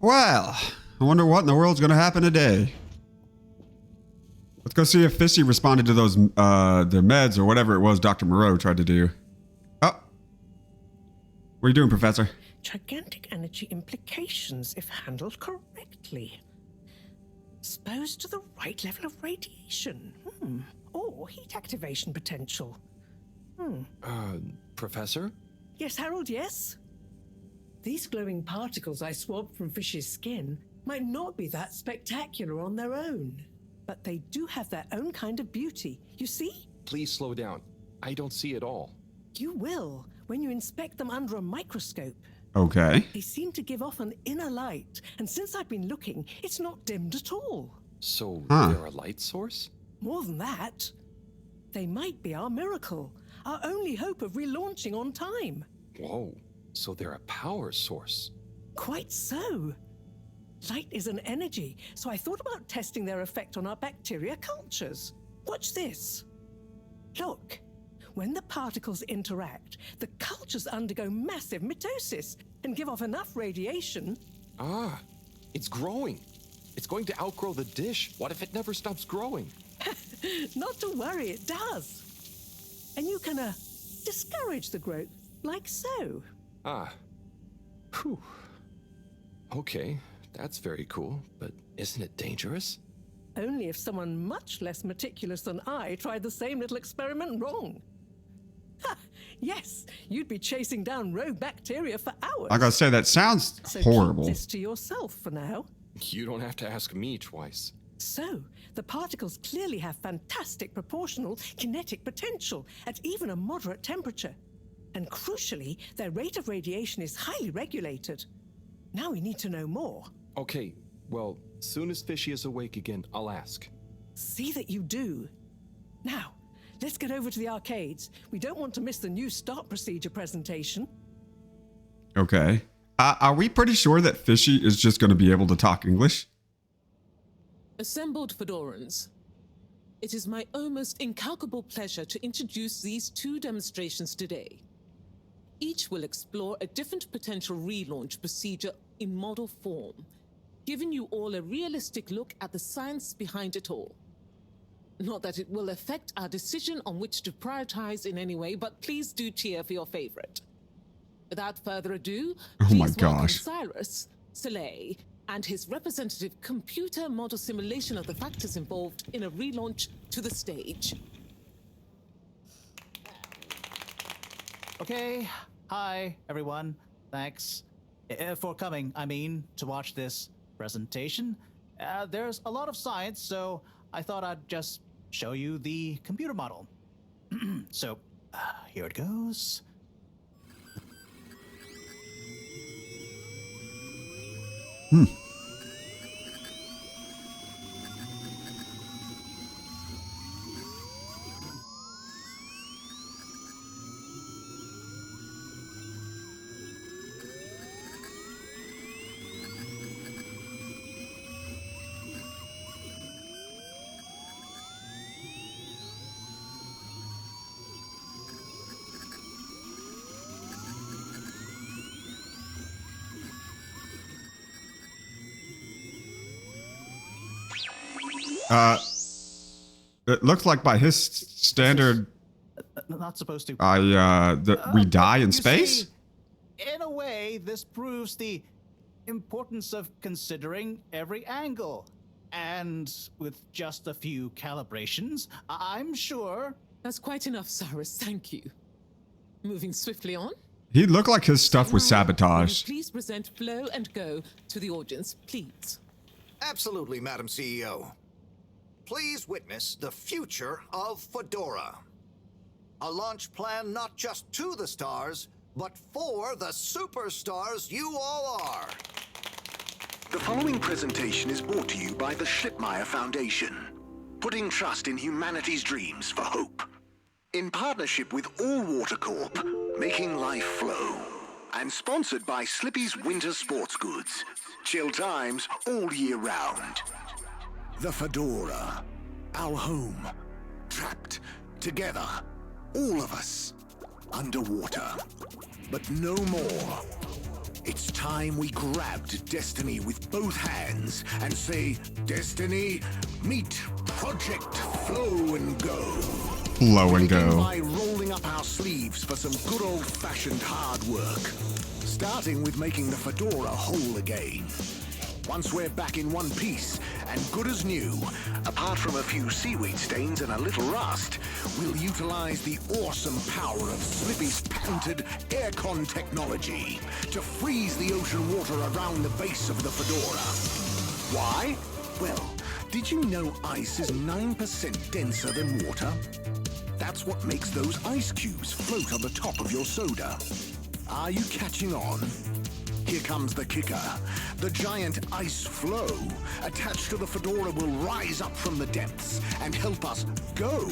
Well, I wonder what in the world's gonna happen today. Let's go see if Fishy responded to those, the meds or whatever it was Dr. Moreau tried to do. Oh. What are you doing, Professor? Gigantic energy implications if handled correctly. Exposed to the right level of radiation. Or heat activation potential. Professor? Yes, Harold, yes? These glowing particles I swabbed from Fish's skin might not be that spectacular on their own. But they do have their own kind of beauty, you see? Please slow down. I don't see it all. You will, when you inspect them under a microscope. Okay. They seem to give off an inner light, and since I've been looking, it's not dimmed at all. So they're a light source? More than that, they might be our miracle, our only hope of relaunching on time. Whoa, so they're a power source. Quite so. Light is an energy, so I thought about testing their effect on our bacteria cultures. Watch this. Look, when the particles interact, the cultures undergo massive mitosis and give off enough radiation. Ah, it's growing. It's going to outgrow the dish. What if it never stops growing? Not to worry, it does. And you can, discourage the growth, like so. Ah. Whew. Okay, that's very cool, but isn't it dangerous? Only if someone much less meticulous than I tried the same little experiment wrong. Ha! Yes, you'd be chasing down rogue bacteria for hours. I gotta say, that sounds So horrible. keep this to yourself for now. You don't have to ask me twice. So, the particles clearly have fantastic proportional kinetic potential at even a moderate temperature. And crucially, their rate of radiation is highly regulated. Now we need to know more. Okay, well, soon as Fishy is awake again, I'll ask. See that you do. Now, let's get over to the arcades. We don't want to miss the new start procedure presentation. Okay. Are we pretty sure that Fishy is just gonna be able to talk English? Assembled Fedorans, it is my almost incalculable pleasure to introduce these two demonstrations today. Each will explore a different potential relaunch procedure in model form, giving you all a realistic look at the science behind it all. Not that it will affect our decision on which to prioritize in any way, but please do cheer for your favorite. Without further ado, Oh my please welcome gosh. Cyrus, Soleil, and his representative computer model simulation of the factors involved in a relaunch to the stage. Okay, hi everyone. Thanks for coming, to watch this presentation. There's a lot of science, so I thought I'd just show you the computer model. So, here it goes. It looks like by his standard, Not supposed to. we die in You space? see, in a way, this proves the importance of considering every angle. And with just a few calibrations, I'm sure. That's quite enough, Cyrus, thank you. Moving swiftly on. He looked like his stuff was Now, will you sabotaged. please present Flow and Go to the audience, please. Absolutely, Madam CEO. Please witness the future of Fedora. A launch plan not just to the stars, but for the superstars you all are. The following presentation is brought to you by the Schlittmeyer Foundation, putting trust in humanity's dreams for hope. In partnership with All Water Corp, making life flow. And sponsored by Slippy's Winter Sports Goods. Chill times all year round. The Fedora, our home, trapped together, all of us, underwater. But no more. It's time we grabbed Destiny with both hands and say, Destiny, meet Project Flow and Go. Flow and Begin go. by rolling up our sleeves for some good old-fashioned hard work. Starting with making the fedora whole again. Once we're back in one piece and good as new, apart from a few seaweed stains and a little rust, we'll utilize the awesome power of Slippy's patented aircon technology to freeze the ocean water around the base of the fedora. Why? Well, did you know ice is 9% denser than water? That's what makes those ice cubes float on the top of your soda. Are you catching on? Here comes the kicker. The giant ice flow attached to the fedora will rise up from the depths and help us go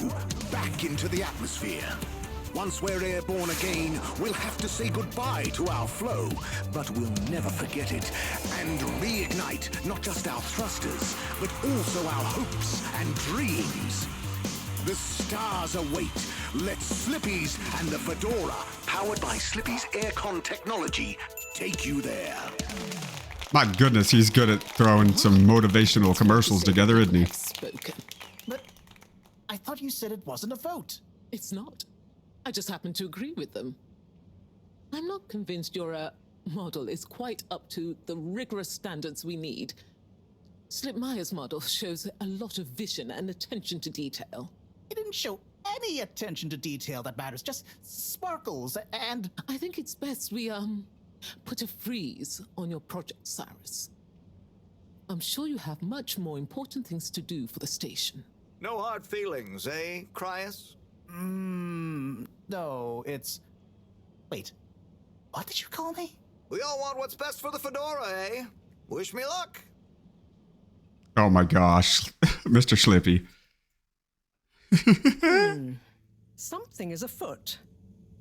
back into the atmosphere. Once we're airborne again, we'll have to say goodbye to our flow, but we'll never forget it and reignite not just our thrusters, but also our hopes and dreams. The stars await. Let Slippy's and the fedora, powered by Slippy's aircon technology, take you there. My goodness, he's good at throwing some motivational commercials together, isn't he? Spoken. But I thought you said it wasn't a vote. It's not. I just happen to agree with them. I'm not convinced your model is quite up to the rigorous standards we need. Slipmeyer's model shows a lot of vision and attention to detail. It didn't show any attention to detail that matters, just sparkles and... I think it's best we, put a freeze on your project, Cyrus. I'm sure you have much more important things to do for the station. No hard feelings, eh, Cryus? No, it's... Wait, what did you call me? We all want what's best for the fedora, eh? Wish me luck. Oh my gosh. Mr. Slippy. Something is afoot.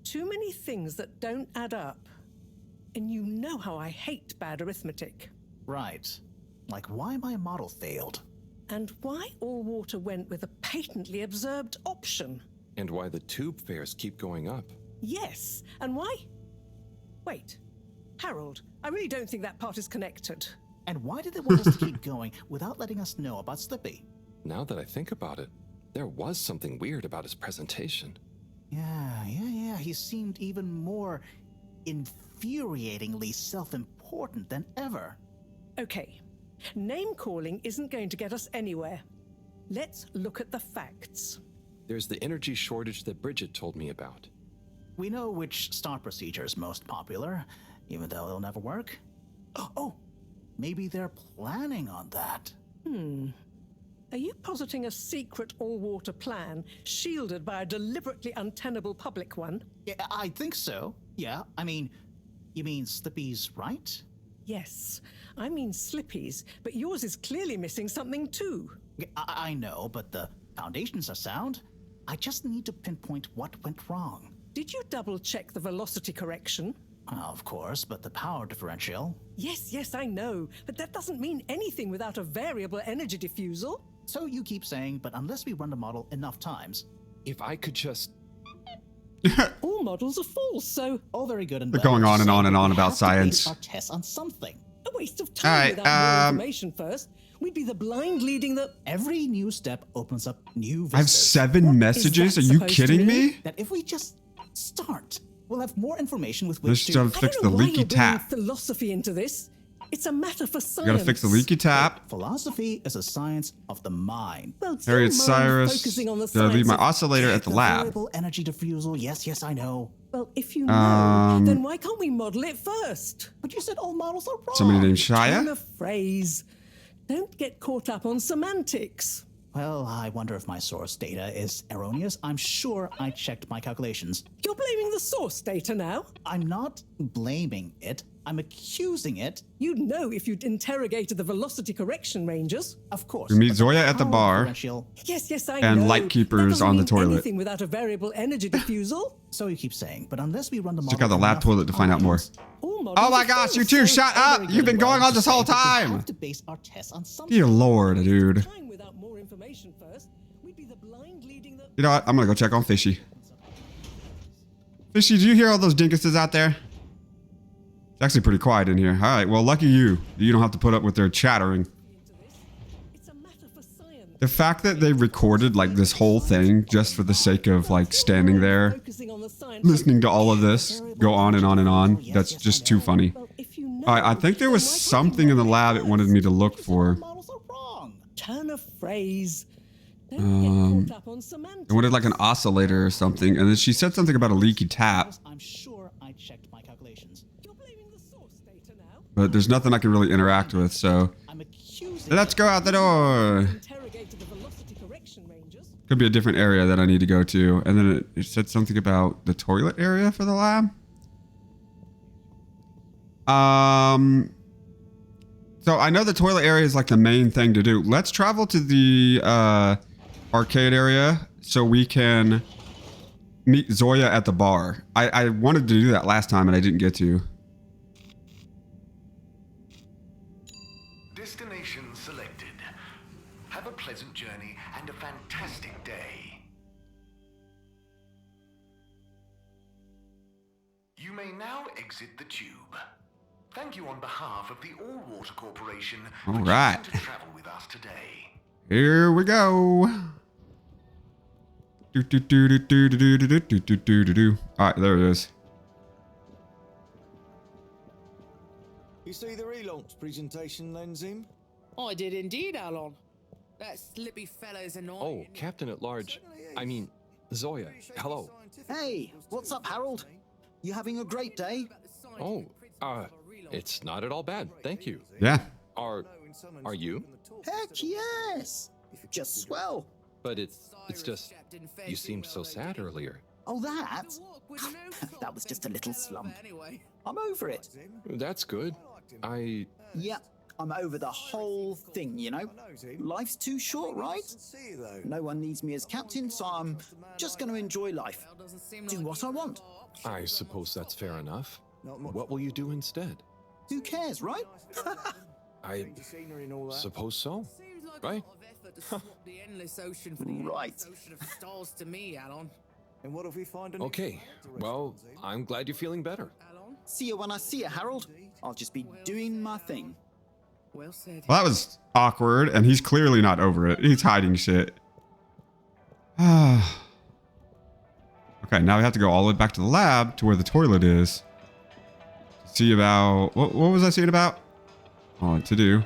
Too many things that don't add up. And you know how I hate bad arithmetic. Right. Like why my model failed. And why all water went with a patently absurd option. And why the tube fares keep going up. Yes, and why? Wait, Harold, I really don't think that part is connected. And why did they want us to keep going without letting us know about Slippy? Now that I think about it, there was something weird about his presentation. Yeah. He seemed even more infuriatingly self-important than ever. Okay, name-calling isn't going to get us anywhere. Let's look at the facts. There's the energy shortage that Bridget told me about. We know which start procedure is most popular, even though it'll never work. Oh, maybe they're planning on that. Are you positing a secret all-water plan, shielded by a deliberately untenable public one? Yeah, I think so. Yeah, I mean, you mean Slippy's right? Yes, I mean Slippy's, but yours is clearly missing something too. Yeah, I know, but the foundations are sound. I just need to pinpoint what went wrong. Did you double-check the velocity correction? Of course, but the power differential. Yes, I know, but that doesn't mean anything without a variable energy diffusal. So you keep saying, but unless we run the model enough times... If I could just... All models are false, so All very good and They're well. going on and on and on We about have to base science. our tests on something. a waste of time All right, without more information first. We'd be the blind leading the... Every new step opens up new vistas. I have 7 What messages? Are is that you supposed to kidding mean? me? That if we just start, we'll have more information with Let's which to... just fix I the don't know why leaky you're bringing tap. philosophy into this. It's a matter for science. We gotta fix the leaky tap. Philosophy is a science of the mind. Well, it's Harriet your mind Cyrus. focusing on the Gotta leave science my of- oscillator at the lab. Variable energy diffusal, yes, I know. Well, if you know, then why can't we model it first? But you said all models are wrong. Somebody named Turn Shia? a phrase. Don't get caught up on semantics. Well, I wonder if my source data is erroneous. I'm sure I checked my calculations. You're blaming the source data now? I'm not blaming it. I'm accusing it. You'd know if you'd interrogated the velocity correction rangers. Of course. We meet but Zoya the at the power bar. differential- Yes, I And know. light keepers That doesn't on the mean toilet. anything without a variable energy diffusal. So you keep saying, but unless we run the model... Check out the lab enough toilet to find out more. times, All models Oh my are gosh, you false, two, so shut all up! very You've good been and going well on to this whole say, but we time! have to base our tests on something. Dear lord, dude. time without more information first. We'd be the blind leading the... You know what? I'm gonna go check on Fishy. Fishy, do you hear all those dinkuses out there? It's actually pretty quiet in here. All right, well, lucky you. You don't have to put up with their chattering. It's a matter for science. The fact that they recorded like this whole thing just for the sake of like standing there, Focusing on the science. listening to all of this go on and on and on, that's just too funny. Well, if you know, All right, I think there was something in the lab it wanted me to look for. Models are wrong. turn a phrase. Don't get caught up on semantics. It wanted like an oscillator or something, and then she said something about a leaky tap, I'm sure I checked my calculations. You're blaming the source data now. but there's nothing I can really interact with, so I'm accusing. let's go out the door. Interrogated the velocity correction rangers. Could be a different area that I need to go to, and then it said something about the toilet area for the lab. So I know the toilet area is like the main thing to do. Let's travel to the arcade area so we can meet Zoya at the bar. I wanted to do that last time and I didn't get to. Destination selected. Have a pleasant journey and a fantastic day. You may now exit the tube. Thank you on behalf of the All Water Corporation for All right. choosing to travel with us today. Here we go. Do, do, do, do, do, do, do, do, do, do, do, do. All right, there it is. You see the relaunch presentation, Lenzim? I did indeed, Alon. That slippy fellow's Oh, annoying. Captain at Large. I mean, Zoya. Hello. Hey, what's up, Harold? You having a great day? Oh, it's not at all bad. Thank you. Yeah. Are you? Heck yes! Just swell. But it's just, you seemed so sad earlier. Oh, that? That was just a little slump. I'm over it. That's good. Yeah, I'm over the whole thing, you know? Life's too short, right? No one needs me as captain, so I'm just going to enjoy life. Do what I want. I suppose that's fair enough. What will you do instead? Who cares, right? I suppose so. Right? Right. To me, Alon. And what if we find a Okay. Well, I'm glad you're feeling better. See you when I see you, Harold. I'll just be doing my thing. Well said. Well, that was awkward, and he's clearly not over it. He's hiding shit. Okay, now we have to go all the way back to the lab to where the toilet is. See about... What was I saying about? Oh, what to do.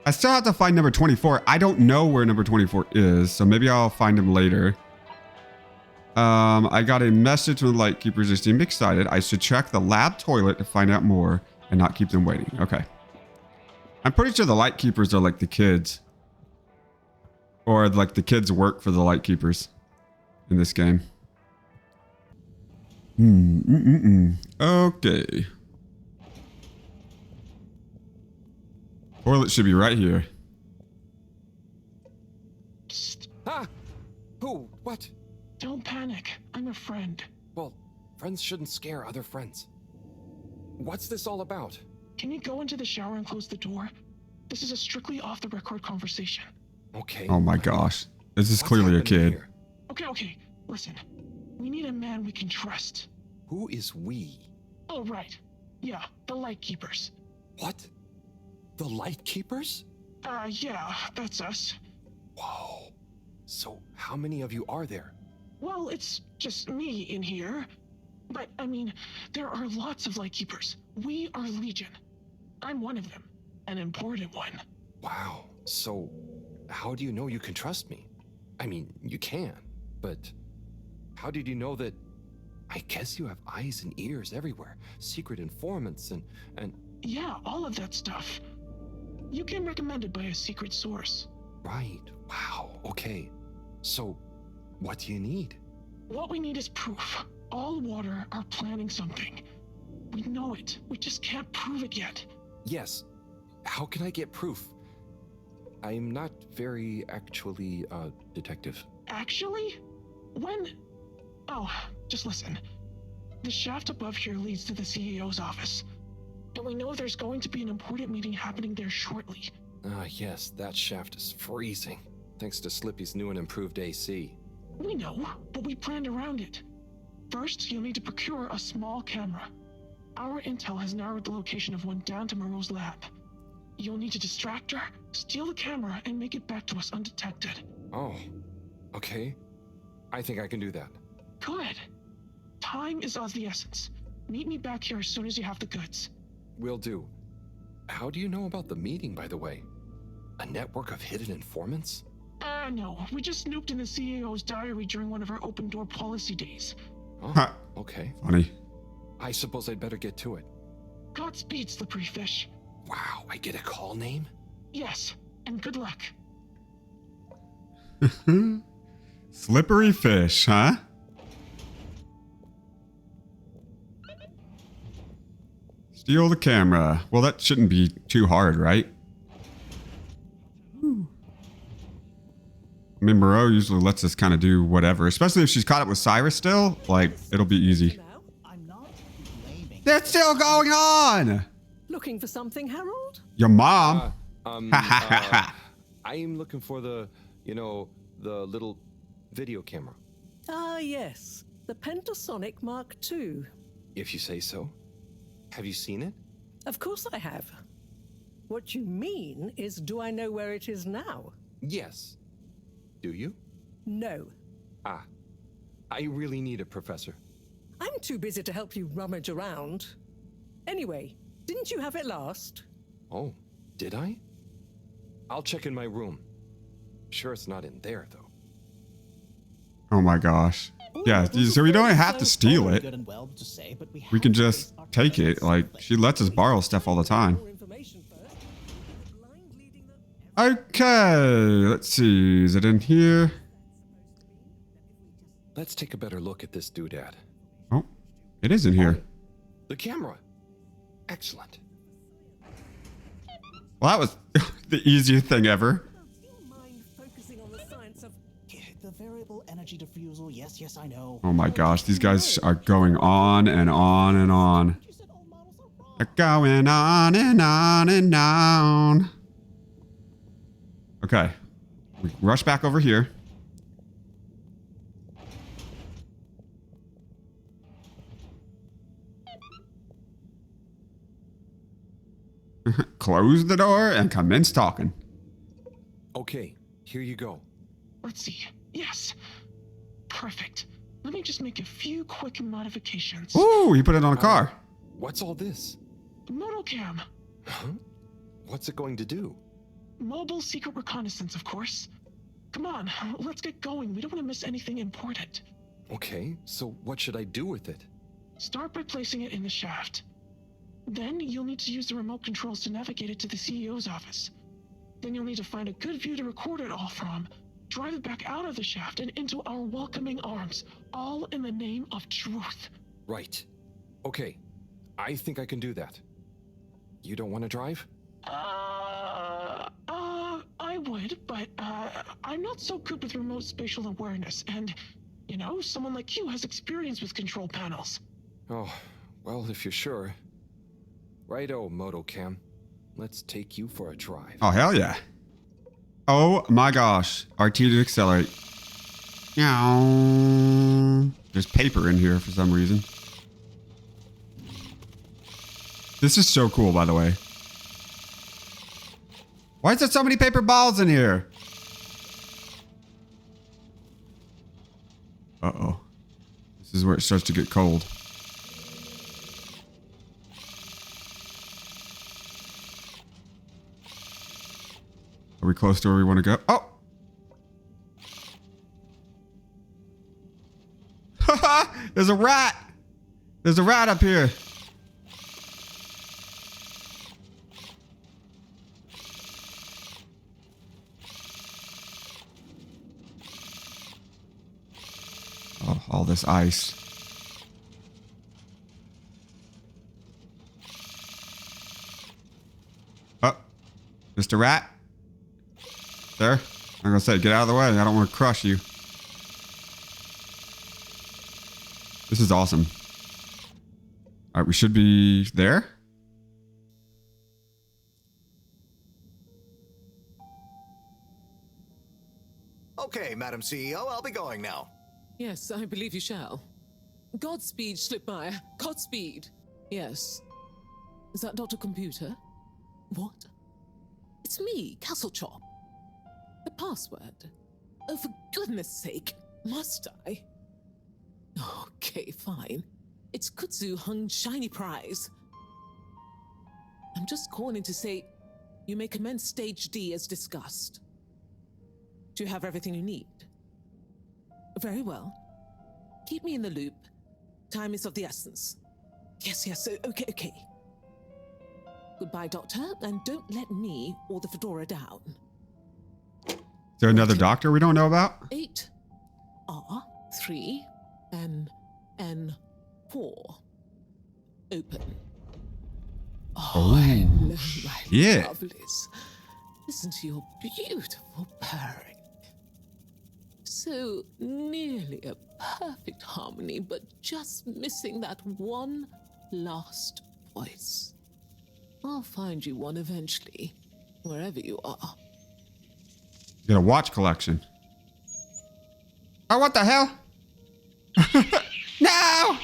I still have to find number 24. I don't know where number 24 is, so maybe I'll find him later. I got a message from the Lightkeepers. They seemed excited. I should check the lab toilet to find out more and not keep them waiting. Okay. I'm pretty sure the Lightkeepers are like the kids. Or like the kids work for the Lightkeepers in this game. Okay. Toilet should be right here. Ah! Who? What? Don't panic. I'm a friend. Well, friends shouldn't scare other friends. What's this all about? Can you go into the shower and close the door? This is a strictly off-the-record conversation. Okay. Oh my gosh. This is What's clearly a happening kid. here? Okay. Listen. We need a man we can trust. Who is we? Oh, right. Yeah, the Lightkeepers. What? The Lightkeepers? Yeah, that's us. Whoa. So how many of you are there? Well, it's just me in here. But, I mean, there are lots of Lightkeepers. We are Legion. I'm one of them. An important one. Wow. So how do you know you can trust me? I mean, you can, but how did you know that? I guess you have eyes and ears everywhere. Secret informants and... Yeah, all of that stuff. You came recommended by a secret source. Right. Wow. Okay. So what do you need? What we need is proof. All water are planning something. We know it. We just can't prove it yet. Yes. How can I get proof? I'm not very actually, detective. Actually? When... Oh, just listen. The shaft above here leads to the CEO's office. And we know there's going to be an important meeting happening there shortly. Ah, yes, that shaft is freezing. Thanks to Slippy's new and improved AC. We know, but we planned around it. First, you'll need to procure a small camera. Our intel has narrowed the location of one down to Moreau's lab. You'll need to distract her, steal the camera, and make it back to us undetected. Oh, okay. I think I can do that. Good. Time is of the essence. Meet me back here as soon as you have the goods. Will do. How do you know about the meeting, by the way? A network of hidden informants? No. We just snooped in the CEO's diary during one of our open door policy days. Oh, okay. Funny. I suppose I'd better get to it. Godspeed, Slippery Fish. Wow, I get a call name? Yes, and good luck. Slippery Fish, huh? Steal the camera. Well, that shouldn't be too hard, right? I mean, Moreau usually lets us kind of do whatever, especially if she's caught up with Cyrus still. Like, it'll be easy. I'm not blaming. That's still going on! Looking for something, Harold? Your mom. I'm looking for the little video camera. Ah, yes. The Pentasonic Mark II. If you say so. Have you seen it? Of course I have. What you mean is, do I know where it is now? Yes. Do you? No. Ah. I really need it, Professor. I'm too busy to help you rummage around. Anyway, didn't you have it last? Oh, did I? I'll check in my room. Sure it's not in there, though. Oh my gosh. Yeah, so we don't have to steal it. Good and well to say, but we We can have to just face our take it. presence. Like, she lets us borrow stuff all the time. More information first. The blind leading the... Okay, let's see. Is it in here? Let's take a better look at this doodad. Oh, it is in here. The camera. Excellent. Well, that was the easiest thing ever. Do you mind focusing on the science of... The variable energy diffusal. Yes, I know. Oh my gosh, these guys are going on and on and on. You said all models are wrong. They're going on and on and on. Okay, we rush back over here. Close the door and commence talking. Okay, here you go. Let's see. Yes. Perfect. Let me just make a few quick modifications. Ooh, he put it on a car. What's all this? Motocam. Huh? What's it going to do? Mobile secret reconnaissance, of course. Come on, let's get going. We don't want to miss anything important. Okay, so what should I do with it? Start by placing it in the shaft. Then you'll need to use the remote controls to navigate it to the CEO's office. Then you'll need to find a good view to record it all from. Drive it back out of the shaft and into our welcoming arms, all in the name of truth. Right. Okay, I think I can do that. You don't want to drive? I would, but, I'm not so good with remote spatial awareness, and, you know, someone like you has experience with control panels. Oh, well, if you're sure. Righto, Motocam. Let's take you for a drive. Oh, hell yeah. Oh my gosh. RT to accelerate. Meow. There's paper in here for some reason. This is so cool, by the way. Why is there so many paper balls in here? Uh-oh. This is where it starts to get cold. Are we close to where we want to go? Oh! There's a rat! There's a rat up here. Oh, all this ice. Oh, Mr. Rat? There? I'm gonna say, get out of the way. I don't want to crush you. This is awesome. All right, we should be there. Okay, Madam CEO, I'll be going now. Yes, I believe you shall. Godspeed, Schlipmeyer. Godspeed. Yes. Is that Dr. Computer? What? It's me, Castlechop. The password. Oh, for goodness sake, must I? Okay, fine. It's Kutsu Hung Shiny Prize. I'm just calling to say you may commence Stage D as discussed. Do you have everything you need? Very well. Keep me in the loop. Time is of the essence. Yes, okay. Goodbye, Doctor, and don't let me or the Fedora down. Is there another doctor we don't know about? 8R3 N4. Open. Hello, my lovelies. Listen to your beautiful purring. So nearly a perfect harmony, but just missing that one last voice. I'll find you one eventually, wherever you are. Get a watch collection. Oh, what the hell? No!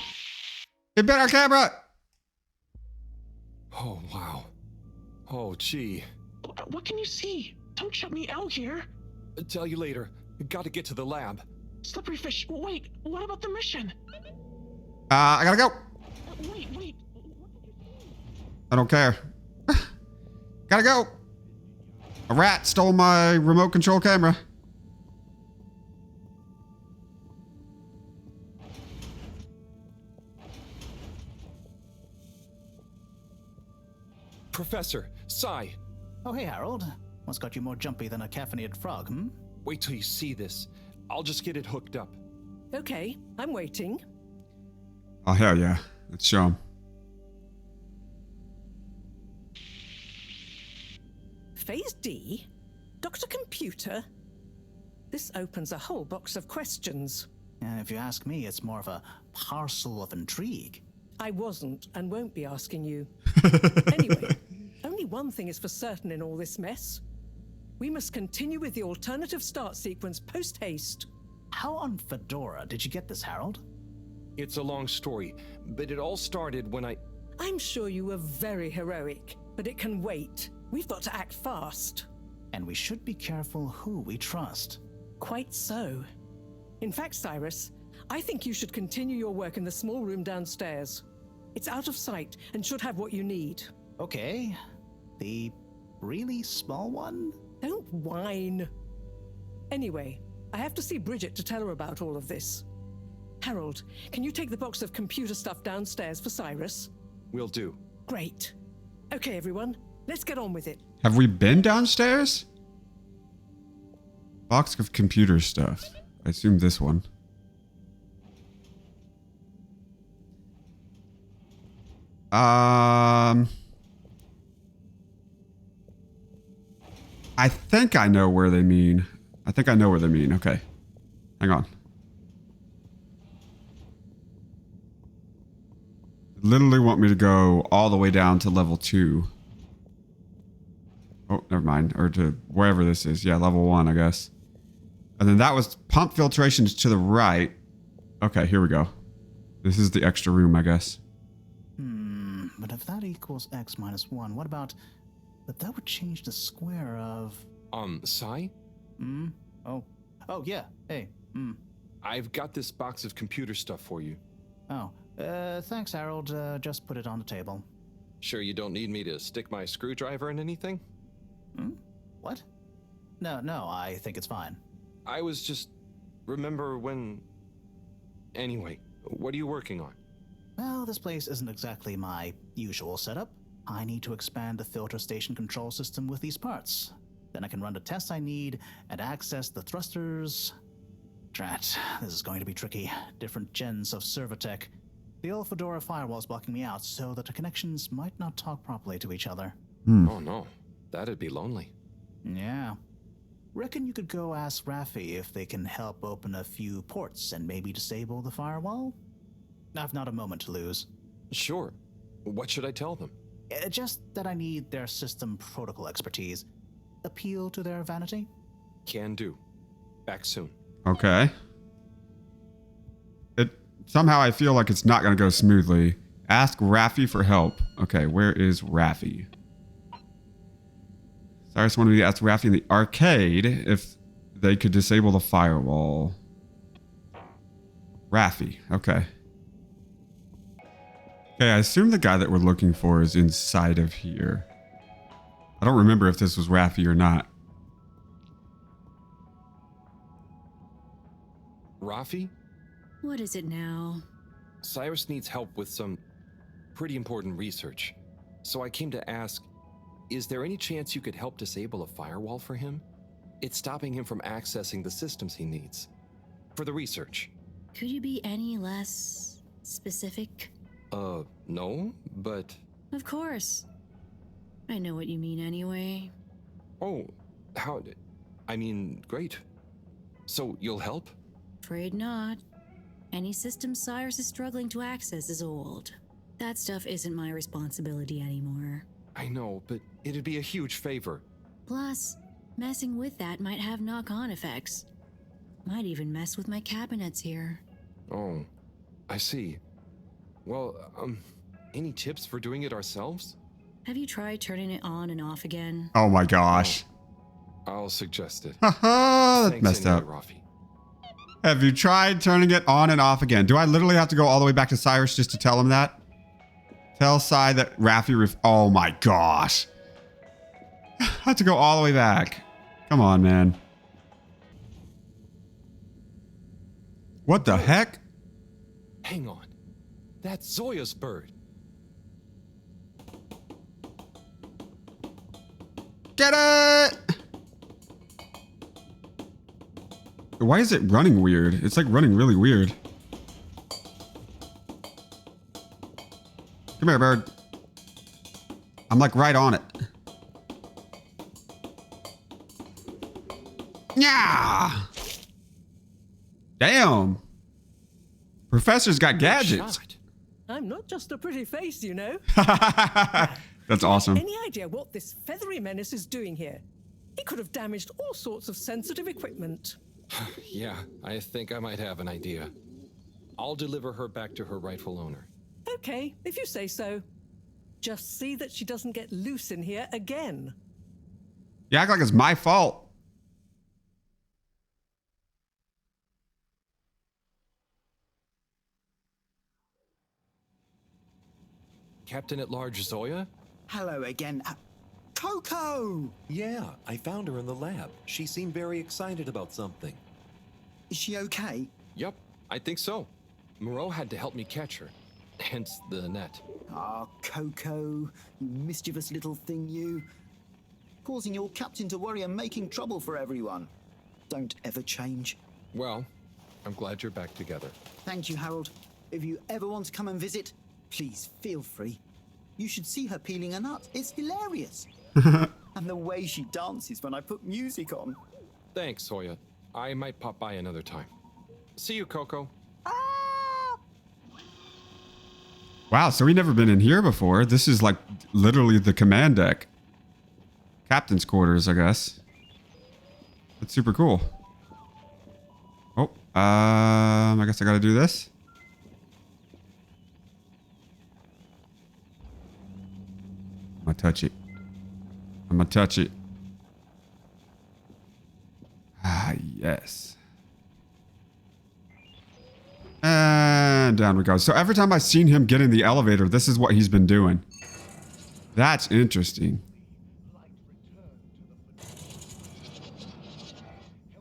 It bit our camera! Oh, wow. Oh, gee. What can you see? Don't shut me out here. Tell you later. Gotta get to the lab. Slippery fish, wait, what about the mission? I gotta go. Wait. I don't care. Gotta go. A rat stole my remote control camera. Professor, Sai. Oh, hey, Harold. What's got you more jumpy than a caffeinated frog, hmm? Wait till you see this. I'll just get it hooked up. Okay, I'm waiting. Oh, hell yeah. Let's show him. Phase D? Dr. Computer? This opens a whole box of questions. And if you ask me, it's more of a parcel of intrigue. I wasn't and won't be asking you. Anyway, only one thing is for certain in all this mess. We must continue with the alternative start sequence post-haste. How on Fedora did you get this, Harold? It's a long story, but it all started when I'm sure you were very heroic, but it can wait. We've got to act fast. And we should be careful who we trust. Quite so. In fact, Cyrus, I think you should continue your work in the small room downstairs. It's out of sight and should have what you need. Okay. The really small one? Don't whine. Anyway, I have to see Bridget to tell her about all of this. Harold, can you take the box of computer stuff downstairs for Cyrus? Will do. Great. Okay, everyone, let's get on with it. Have we been downstairs? Box of computer stuff. I assume this one. I think I know where they mean. Okay. Hang on. Literally want me to go all the way down to level 2. Oh, never mind. Or to wherever this is. Yeah, level 1, I guess. And then that was pump filtrations to the right. Okay, here we go. This is the extra room, I guess. But if that equals x minus 1, what about... But that would change the square of... Sai? Oh, yeah. Hey, I've got this box of computer stuff for you. Oh, thanks, Harold. Just put it on the table. Sure you don't need me to stick my screwdriver in anything? What? No, I think it's fine. I was just... Remember when... Anyway, what are you working on? Well, this place isn't exactly my usual setup. I need to expand the filter station control system with these parts. Then I can run the tests I need and access the thrusters. Drat, this is going to be tricky. Different gens of server tech. The old Fedora firewall's blocking me out so that the connections might not talk properly to each other. Oh no, that'd be lonely. Yeah. Reckon you could go ask Raffi if they can help open a few ports and maybe disable the firewall? I've not a moment to lose. Sure. What should I tell them? Just that I need their system protocol expertise. Appeal to their vanity? Can do. Back soon. Okay. Somehow I feel like it's not going to go smoothly. Ask Raffi for help. Okay, where is Raffi? Cyrus wanted me to ask Raffi in the arcade if they could disable the firewall. Raffi, okay. Okay, I assume the guy that we're looking for is inside of here. I don't remember if this was Raffi or not. Raffi? What is it now? Cyrus needs help with some pretty important research. So I came to ask, is there any chance you could help disable a firewall for him? It's stopping him from accessing the systems he needs. For the research. Could you be any less specific? No, but... Of course. I know what you mean anyway. Oh, how... I mean, great. So, you'll help? Afraid not. Any system Cyrus is struggling to access is old. That stuff isn't my responsibility anymore. I know, but it'd be a huge favor. Plus, messing with that might have knock-on effects. Might even mess with my cabinets here. Oh, I see. Well, any tips for doing it ourselves? Have you tried turning it on and off again? Oh my gosh. I'll suggest it. Haha, that's messed up. Raffi. Have you tried turning it on and off again? Do I literally have to go all the way back to Cyrus just to tell him that? Tell Cy that Raffi oh my gosh. I have to go all the way back. Come on, man. What the heck? Hang on. That's Zoya's bird. Get it! Why is it running weird? It's like running really weird. Come here, bird. I'm like right on it. Yeah. Damn. Professor's got gadgets. I'm not just a pretty face, you know. That's awesome. Any idea what this feathery menace is doing here? He could have damaged all sorts of sensitive equipment. Yeah, I think I might have an idea. I'll deliver her back to her rightful owner. Okay, if you say so. Just see that she doesn't get loose in here again. You act like it's my fault. Captain at Large Zoya? Hello again. Coco! Yeah, I found her in the lab. She seemed very excited about something. Is she okay? Yep, I think so. Moreau had to help me catch her. Hence the net. Ah, Coco, you mischievous little thing, you. Causing your captain to worry and making trouble for everyone. Don't ever change. Well, I'm glad you're back together. Thank you, Harold. If you ever want to come and visit, please feel free. You should see her peeling a nut. It's hilarious. And the way she dances when I put music on. Thanks, Zoya. I might pop by another time. See you, Coco. Wow, so we've never been in here before. This is like literally the command deck. Captain's quarters, I guess. That's super cool. Oh, I guess I gotta do this. I'm gonna touch it. I'm gonna touch it. Ah, yes. And down we go. So every time I've seen him get in the elevator, this is what he's been doing. That's interesting.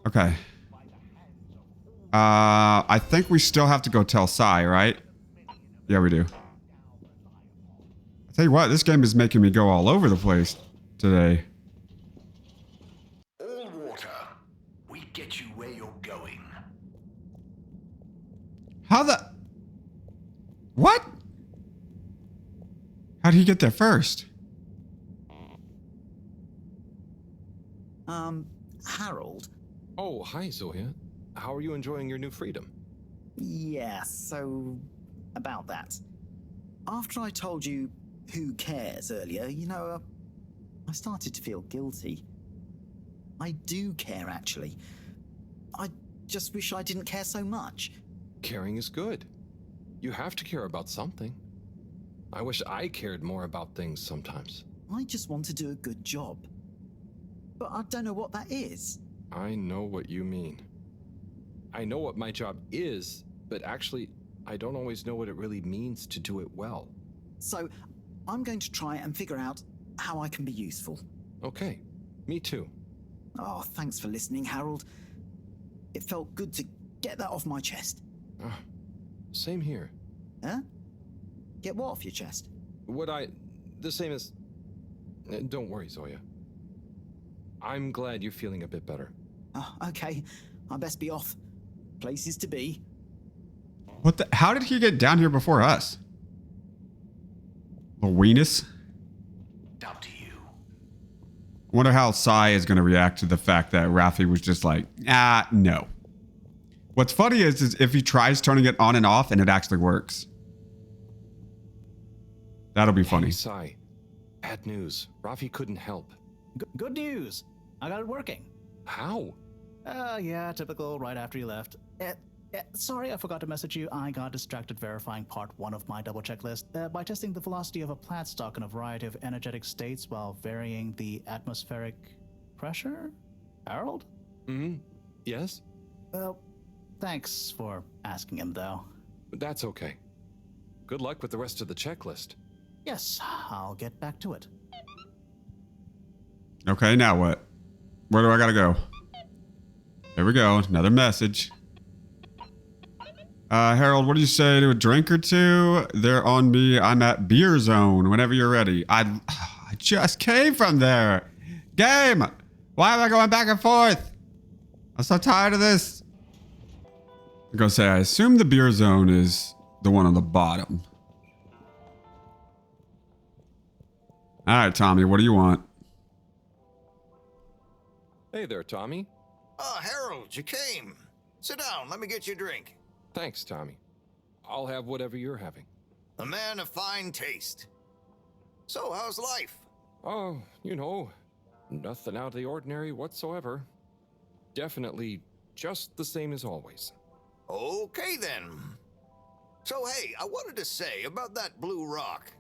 Okay. I think we still have to go tell Cy, right? Yeah, we do. Tell you what, this game is making me go all over the place today. All water. We get you where you're going. How the... What? How did he get there first? Harold? Oh, hi, Zoya. How are you enjoying your new freedom? Yeah, so... about that. After I told you who cares earlier, you know, I started to feel guilty. I do care, actually. I just wish I didn't care so much. Caring is good. You have to care about something. I wish I cared more about things sometimes. I just want to do a good job. But I don't know what that is. I know what you mean. I know what my job is, but actually, I don't always know what it really means to do it well. So, I'm going to try and figure out how I can be useful. Okay, me too. Oh, thanks for listening, Harold. It felt good to get that off my chest. Same here. Huh? Get what off your chest? The same as... Don't worry, Zoya. I'm glad you're feeling a bit better. Oh, okay. I best be off. Places to be. What the? How did he get down here before us? The weenus? Up to you. Wonder how Sai is going to react to the fact that Rafi was just like, no. What's funny is if he tries turning it on and off and it actually works. That'll be funny. Hey, Sai. Bad news. Rafi couldn't help. Good news. I got it working. How? Yeah, typical right after you left. Sorry, I forgot to message you. I got distracted verifying part 1 of my double checklist by testing the velocity of a plant stock in a variety of energetic states while varying the atmospheric pressure? Harold? Yes? Well, thanks for asking him, though. That's okay. Good luck with the rest of the checklist. Yes, I'll get back to it. Okay, now what? Where do I gotta go? There we go. Another message. Harold, what do you say to a drink or two? They're on me. I'm at Beer Zone whenever you're ready. I just came from there. Game! Why am I going back and forth? I'm so tired of this. I'm gonna say, I assume the Beer Zone is the one on the bottom. All right, Tommy, what do you want? Hey there, Tommy. Ah, Harold, you came. Sit down, let me get you a drink. Thanks, Tommy. I'll have whatever you're having. A man of fine taste. So, how's life? Oh, nothing out of the ordinary whatsoever. Definitely just the same as always. Okay, then. So, hey, I wanted to say about that blue rock.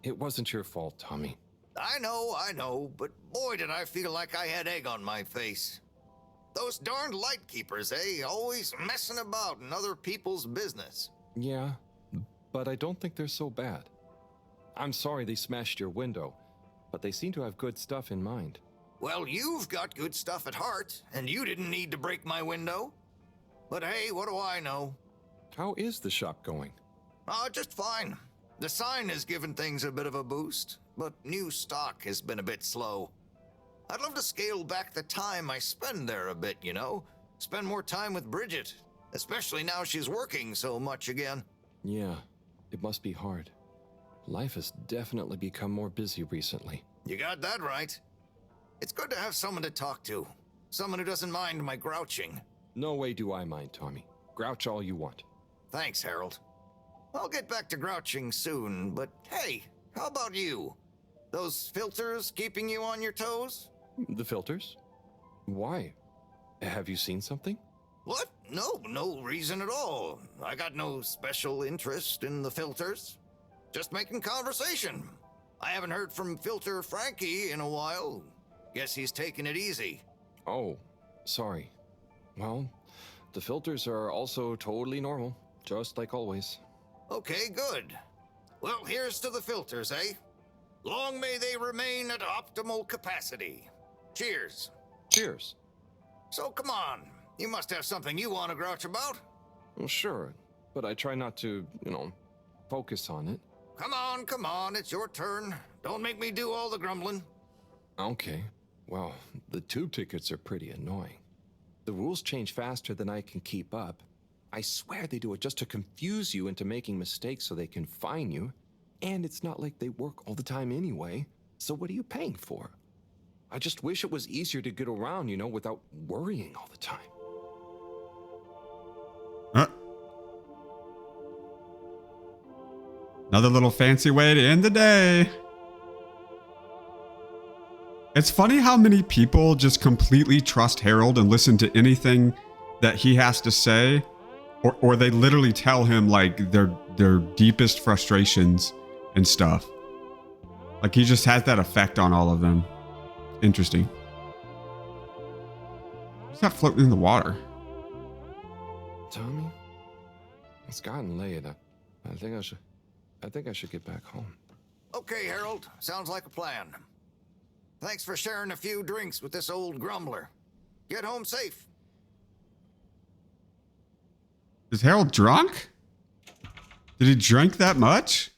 It wasn't your fault, Tommy. I know, but boy did I feel like I had egg on my face. Those darned lightkeepers, eh? Always messing about in other people's business. Yeah, but I don't think they're so bad. I'm sorry they smashed your window, but they seem to have good stuff in mind. Well, you've got good stuff at heart, and you didn't need to break my window. But hey, what do I know? How is the shop going? Just fine. The sign has given things a bit of a boost, but new stock has been a bit slow. I'd love to scale back the time I spend there a bit, Spend more time with Bridget, especially now she's working so much again. Yeah, it must be hard. Life has definitely become more busy recently. You got that right. It's good to have someone to talk to. Someone who doesn't mind my grouching. No way do I mind, Tommy. Grouch all you want. Thanks, Harold. I'll get back to grouching soon, but hey, how about you? Those filters keeping you on your toes? The filters? Why? Have you seen something? What? No reason at all. I got no special interest in the filters. Just making conversation. I haven't heard from Filter Frankie in a while. Guess he's taking it easy. Oh, sorry. Well, the filters are also totally normal, just like always. Okay, good. Well, here's to the filters, eh? Long may they remain at optimal capacity. Cheers. Cheers. So come on, you must have something you want to grouch about. Well, sure, but I try not to, focus on it. Come on, it's your turn. Don't make me do all the grumbling. Okay. Well, the tube tickets are pretty annoying. The rules change faster than I can keep up. I swear they do it just to confuse you into making mistakes so they can fine you. And it's not like they work all the time anyway. So what are you paying for? I just wish it was easier to get around, without worrying all the time. Another little fancy way to end the day. It's funny how many people just completely trust Harold and listen to anything that he has to say, or they literally tell him like their deepest frustrations and stuff. Like he just has that effect on all of them. Interesting. What's that floating in the water? Tommy? It's gotten late. I think I should get back home. Okay, Harold. Sounds like a plan. Thanks for sharing a few drinks with this old grumbler. Get home safe. Is Harold drunk? Did he drink that much?